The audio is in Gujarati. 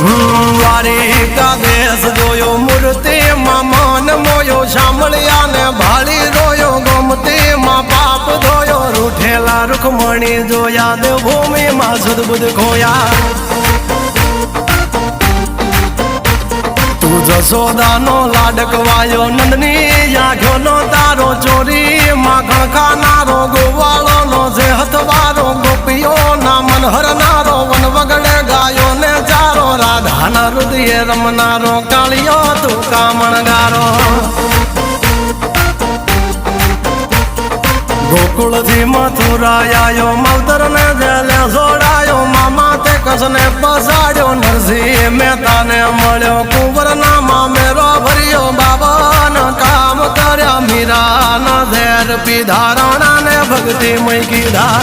દ્વારિકા દેશ જોયો મૂર્તિમાં મન મોયો સાંભળ્યા ને ભાળી રોયો ગોમતીમાં પાપ ધોયો રૂઠેલા રૂખમણી જોયા દેવભૂમિમાં સદબુદ્ધ ખોયા તું જશોદાનો લાડકવાયો નંદની આંખોનો તારો ચોરી માખણ ખાનારો ગોવાળોનો જે હથવારો ગોપીઓના મન હરનારો વન વગડે ગાયો ને ચારો રાધાના હૃદયે રમનારો કાળિયો તું કામણગારો ગોકુળથી મથુરા આયો માવતર ને જેલે જોડાયો મામા તે કસને પસાડ્યો નરસિંહ મહેતાને મળ્યો કુંવરના મામેરો ભર્યો બાબાના કામ કર્યા મીરાના ઝેર પીધા રાણાને ભક્તિ મય કીધા